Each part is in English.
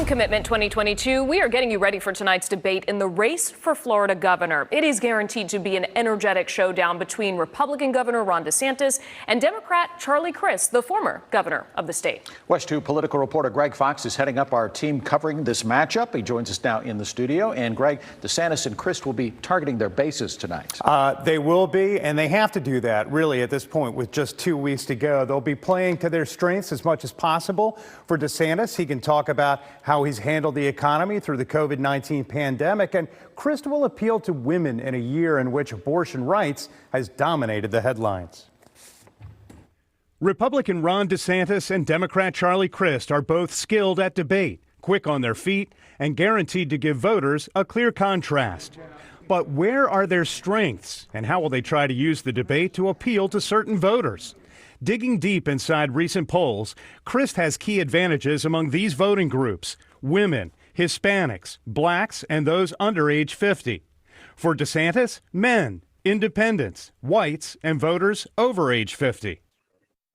Commitment 2022, we are getting you ready for tonight's debate in the race for Florida governor. It is guaranteed to be an energetic showdown between Republican Governor Ron DeSantis and Democrat Charlie Crist, the former governor of the state. WESH 2 political reporter Greg Fox is heading up our team covering this matchup. He joins us now in the studio. And Greg, DeSantis and Crist will be targeting their bases tonight. They will be, and they have to do that, really, at this point, with just 2 weeks to go. They'll be playing to their strengths as much as possible. For DeSantis, he can talk about how he's handled the economy through the COVID-19 pandemic, and Crist will appeal to women in a year in which abortion rights has dominated the headlines. Republican Ron DeSantis and Democrat Charlie Crist are both skilled at debate, quick on their feet, and guaranteed to give voters a clear contrast. But where are their strengths, and how will they try to use the debate to appeal to certain voters? Digging deep inside recent polls, Crist has key advantages among these voting groups: women, Hispanics, blacks, and those under age 50. For DeSantis, men, independents, whites, and voters over age 50.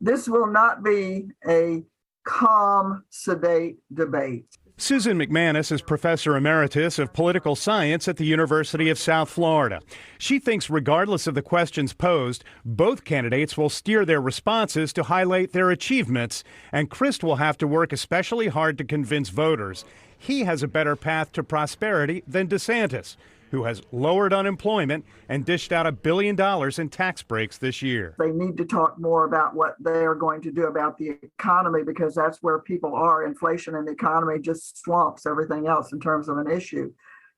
This will not be a calm, sedate debate. Susan McManus is professor emeritus of political science at the University of South Florida. She thinks regardless of the questions posed, both candidates will steer their responses to highlight their achievements, and Crist will have to work especially hard to convince voters he has a better path to prosperity than DeSantis, who has lowered unemployment and dished out $1 billion in tax breaks this year. They need to talk more about what they are going to do about the economy, because that's where people are. Inflation in the economy just slumps everything else in terms of an issue.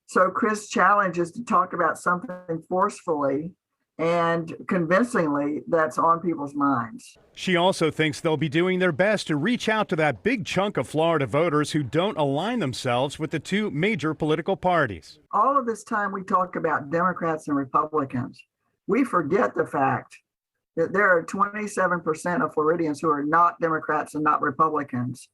So Crist's challenge is to talk about something forcefully and convincingly that's on people's minds. She also thinks they'll be doing their best to reach out to that big chunk of Florida voters who don't align themselves with the two major political parties. All of this time we talk about Democrats and Republicans. We forget the fact that there are 27% of Floridians who are not Democrats and not Republicans.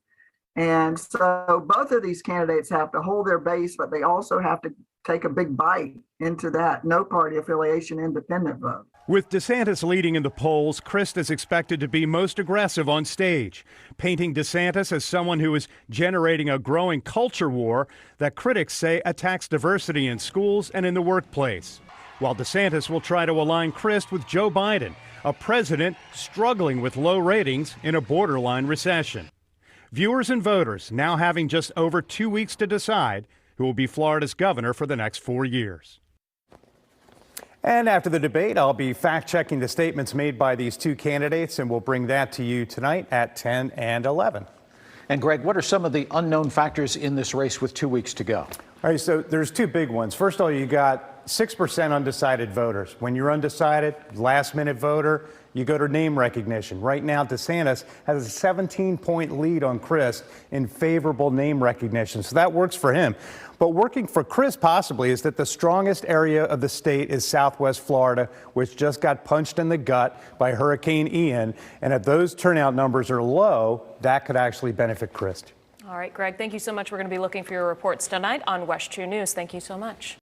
And so both of these candidates have to hold their base, but they also have to take a big bite into that no party affiliation independent vote. With DeSantis leading in the polls, Crist is expected to be most aggressive on stage, painting DeSantis as someone who is generating a growing culture war that critics say attacks diversity in schools and in the workplace. While DeSantis will try to align Crist with Joe Biden, a president struggling with low ratings in a borderline recession. Viewers and voters now having just over 2 weeks to decide who will be Florida's governor for the next 4 years. And after the debate, I'll be fact-checking the statements made by these two candidates, and we'll bring that to you tonight at 10 and 11. And Greg, what are some of the unknown factors in this race with 2 weeks to go? All right, so there's two big ones. First of all, you got 6% undecided voters. When you're undecided, last-minute voter, you go to name recognition. Right now, DeSantis has a 17-point lead on Crist in favorable name recognition, so that works for him. But working for Crist possibly is that the strongest area of the state is Southwest Florida, which just got punched in the gut by Hurricane Ian. And if those turnout numbers are low, that could actually benefit Crist. All right, Greg, thank you so much. We're going to be looking for your reports tonight on WESH 2 News. Thank you so much.